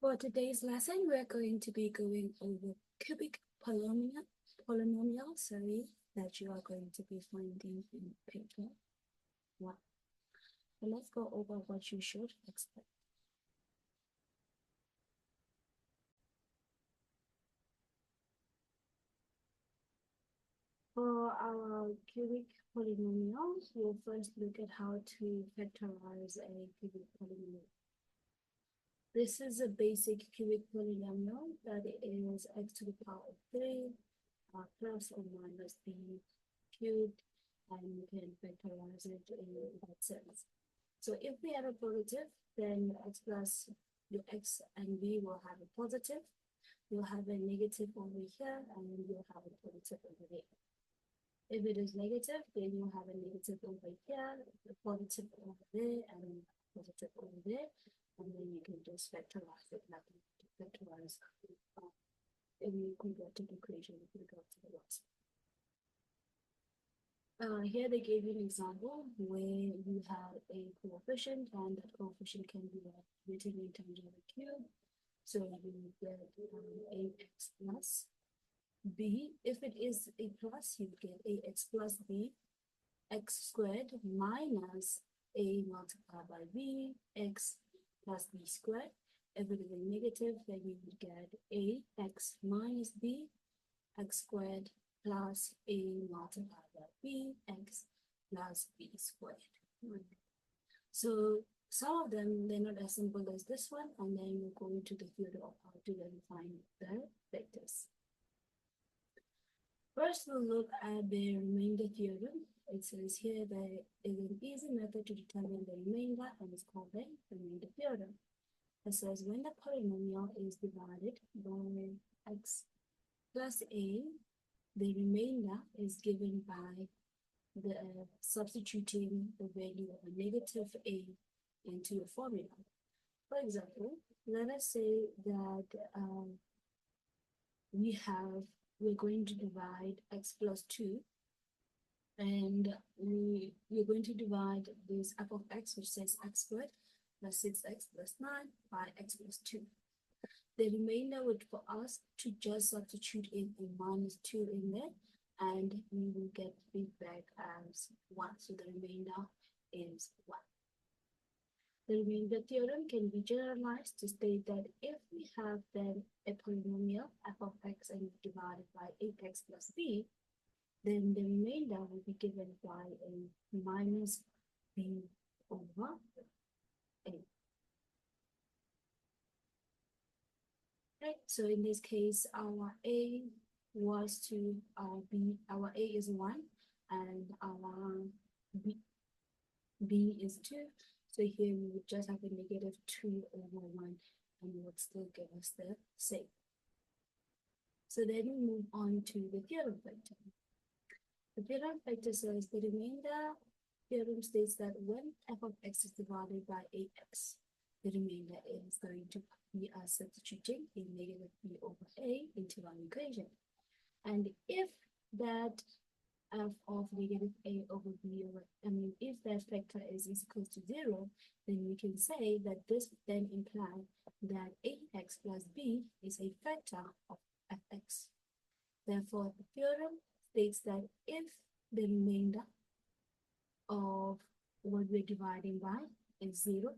For today's lesson, we're going to be going over cubic polynomial, that you are going to be finding in paper 1. So let's go over what you should expect. For our cubic polynomials, we'll first look at how to factorize a cubic polynomial. This is a basic cubic polynomial that is x to the power of 3 plus or minus b cubed, and you can factorize it in that sense. So if we have a positive, then x plus your x and b will have a positive. You'll have a negative over here, and you'll have a positive over there. If it is negative, then you'll have a negative over here, a positive over there, and a positive over there. And then you can just factorize it like you factorize any quadratic equation with regard to the loss. Here they gave you an example where you have a coefficient, and that coefficient can be written in terms of a cube. So you get ax plus b. If it is a plus, you get ax plus b, x squared minus a multiplied by b, x plus b squared. If it is a negative, then you would get ax minus b, x squared plus a multiplied by b, x plus b squared. So some of them, they're not as simple as this one, and then we'll go into the field of how to then find the vectors. First, we'll look at the remainder theorem. It says here there is an easy method to determine the remainder, and it's called the remainder theorem. It says when the polynomial is divided by x plus a, the remainder is given by the substituting the value of a negative a into a formula. For example, let us say that we're going to divide x plus 2, and we're going to divide this f of x, which says x squared plus 6x plus 9 by x plus 2. The remainder would, for us to just substitute in a minus 2 in there, and we will get feedback as 1. So the remainder is 1. The remainder theorem can be generalized to state that if we have then a polynomial f of x and divided by 8x plus b, then the remainder will be given by a minus b over a. Right, so in this case, our a was to b, our a is 1, and our b is 2. So here we would just have a negative 2 over 1, and it would still give us the same. So then we move on to the theorem vector. The theorem vector says the remainder theorem states that when f of x is divided by 8x, the remainder is going to be substituting a negative b over a into our equation. And if that f of negative a over b over, if that factor is equal to 0, then we can say that this then implies that ax plus b is a factor of fx. Therefore, the theorem states that if the remainder of what we're dividing by is 0,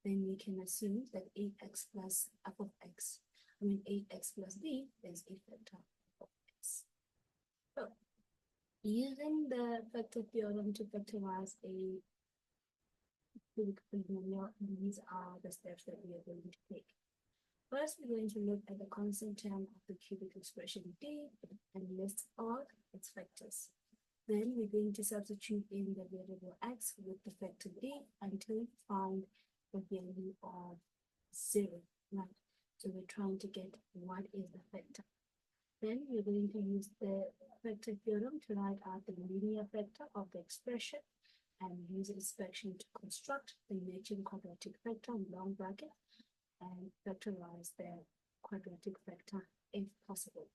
then we can assume that ax plus f of x, ax plus b is a factor of x. So, using the factor theorem to factorize a cubic polynomial, these are the steps that we are going to take. First, we're going to look at the constant term of the cubic expression d and list all its factors. Then we're going to substitute in the variable x with the factor d until we find the value of 0, right? So we're trying to get what is the factor. Then we're going to use the factor theorem to write out the linear factor of the expression and use expression to construct the matching quadratic factor in long bracket and factorize the quadratic factor if possible.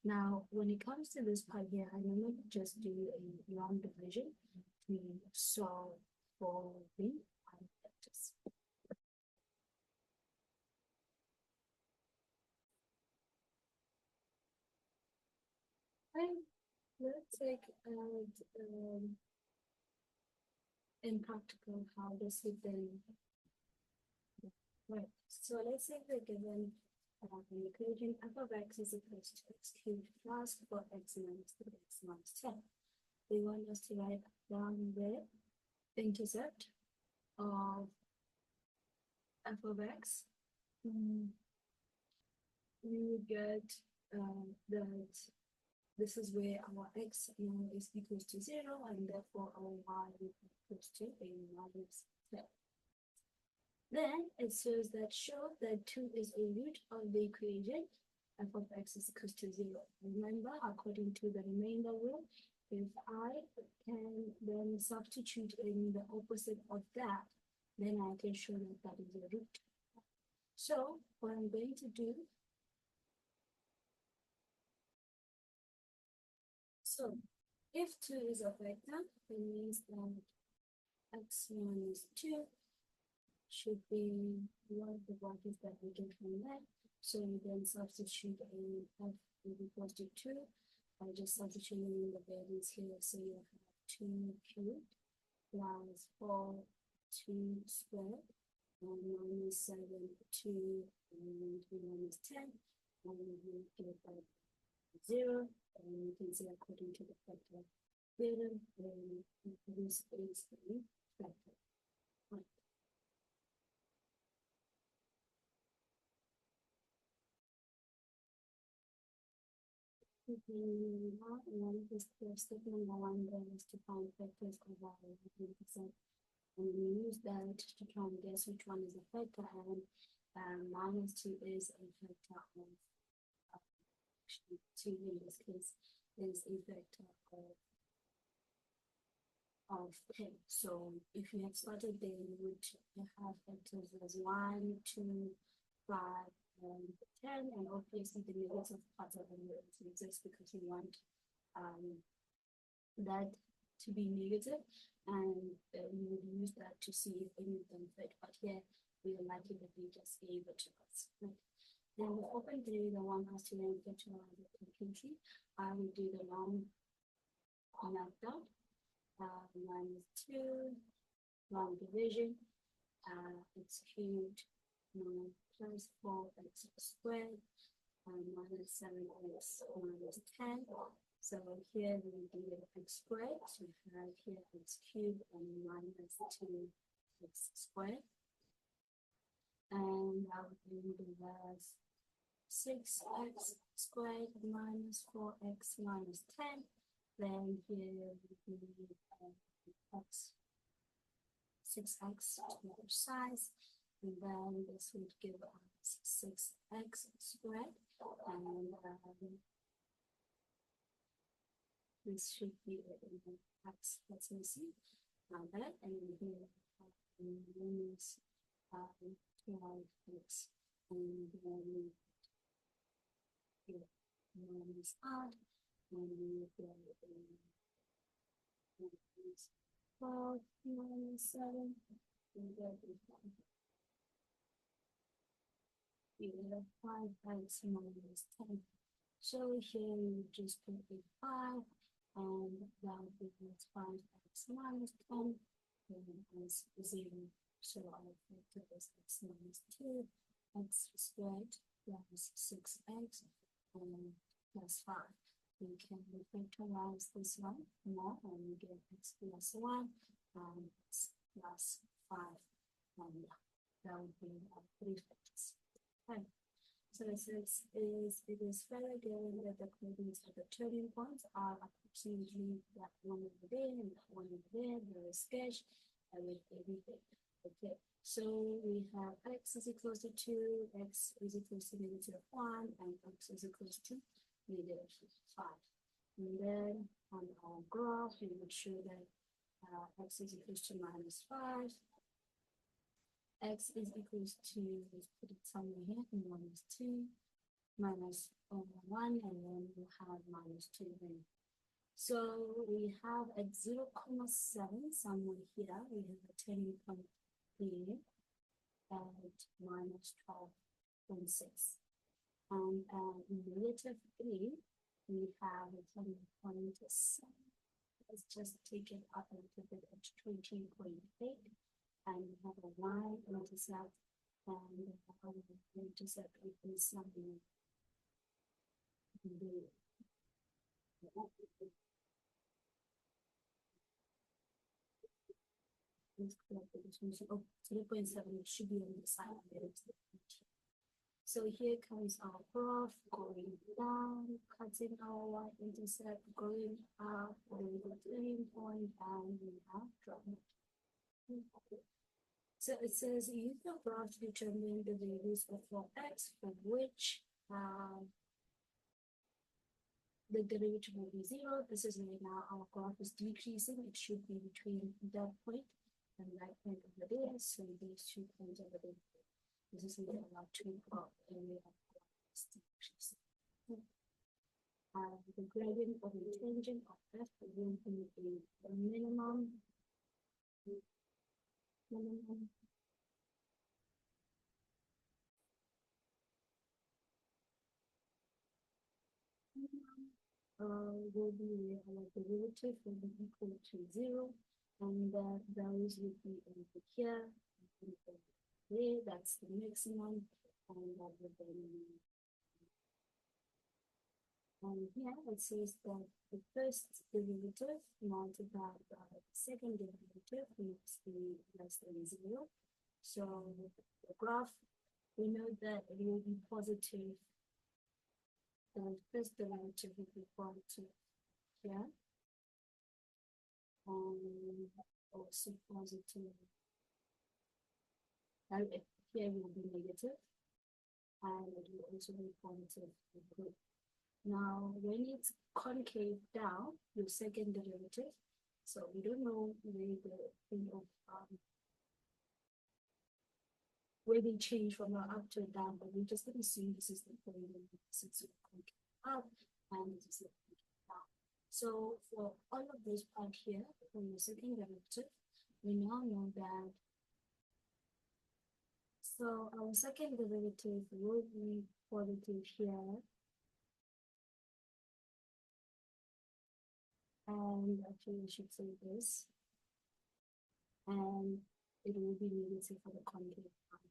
Now, when it comes to this part here, I normally just do a long division to solve for the factors. let's take in practical, how does it then work? So let's say we're given an equation f of x is equal to x cubed plus 4x minus 3x minus 10. They want us to write down the intercept of f of x. We would get that this is where our x now is equals to 0, and therefore our y is equals to a minus 10. Then it shows that show that 2 is a root of the equation f of x is equals to 0. Remember, according to the remainder rule, if I can then substitute in the opposite of that, then I can show that that is a root. So what I'm going to do, so if 2 is a vector, it means that x minus 2 should be one of the brackets that we get from that. So we then substitute in f is equals to 2 by just substituting in the values here. So you have 2 cubed plus 4 2 squared and minus 7 2 and minus 10, and we get that 0, and you can see according to the factor theorem, this is the factor. Right. One is the step number 1 there is to find factors of our 100%, and we use that to try and guess which one is a factor, and minus 2 is a factor of actually 2 in this case is a factor of 10. So if you had started there, you would have factors as 1, 2, 5, and 10, and obviously the negative part of them exists because we want that to be negative, and we would use that to see if any of them fit. But here we are likely that they just gave it to us. Right? Then we open the one has to then factorize it completely. I will do the long method. Minus 2, long division, x cubed plus 4x squared, minus 7x minus 10. So here we do x squared, so we have here x cubed and minus 2x squared. And I would do the rest 6x squared minus 4x minus 10. Then here we need x 6x to the other side, and then this would give us 6x squared, and this should be x that's missing, that, and here minus 12x, and then here minus odd, and we get minus 12 minus 7, and then we get 5x minus 10. So here you just put a 5, and that would be 5x minus 10, and as 0. So our factor is x minus 2, x squared plus 6x, and plus 5. We can factorize this one more, and we get x plus 1 and x plus 5, and that would be our 3 factors. Okay. So it says it is further given that the coordinates of the turning points are approximately that one over there and that one over there. There is sketch and with everything. Okay, so we have x is equal to 2, x is equal to negative 1, and x is equal to negative 5. And then on our graph, we would show that x is equal to minus 5. X is equals to, let's put it somewhere here, minus 2, minus 1, and then we have minus 2 then. So we have at 0, 0.7 somewhere here, we have a turning point here at minus 12.6. And negative 3, we have a turning point to 7. Let's just take it up a little bit at 20.8, and we have a y-intercept, and we have an intercept equals something. Oh, 0.7 should be on the side of it. So here comes our graph going down, cutting our y-intercept, going up, going to the turning point, and we have dropped. So it says use the graph to determine the values of x for which the derivative will be 0. This is right now our graph is decreasing. It should be between that point and that point over there. So these 2 points over there. This is not allowed to up, and we have graph decreasing. The gradient of the tangent of f will be a minimum. Will be our derivative will be equal to 0, and the values will be over here, there, that's the maximum, and that will be. And here it says that the first derivative multiplied by the second derivative must be less than 0. So the graph, we know that it will be positive. The first derivative will be positive here. Also positive. And here will be negative, and it will also be positive. Now, when it's concave down, your second derivative, so we don't know where the thing of where they change from up to down, but we're just going to see this is the point of this is concave up, and this is the concave down. So for all of this part here, for your second derivative, we now know that. So our second derivative will be positive here. And actually, I should say this. And it will be negative for the concave part.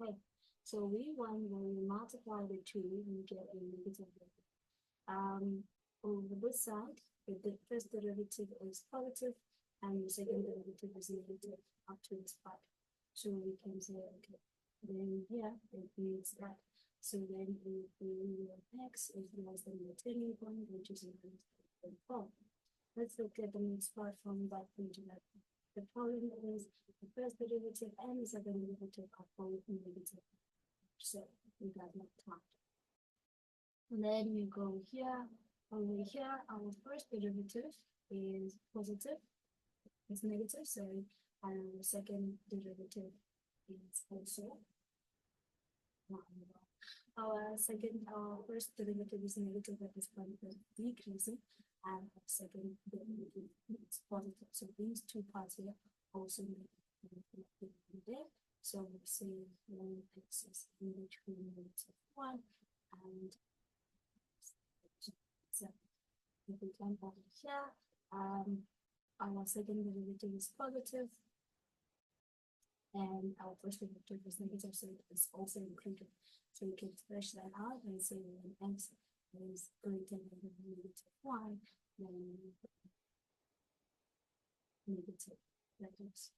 Okay, so when we multiply the two, we get a negative value. Over this side, the first derivative is positive, and the second derivative is negative up to this part. So we can say, okay, then here it means that. So then x is less than the turning point, which is equal to 4. Let's look at the next part from that point to that. The problem is the first derivative and the second derivative are both negative. So we got no count. And then we go here. Over here, our first derivative is positive. It's negative, sorry. And the second derivative is also not negative. Our first derivative is negative at this point, but decreasing, and our second derivative is positive. So these two parts here also negative there. So we say when x is in between -1 and 7. If we come over here, our second derivative is positive, and our first derivative is negative, so it's also included. So we can flesh that out and say when x is greater than -1, then negative values.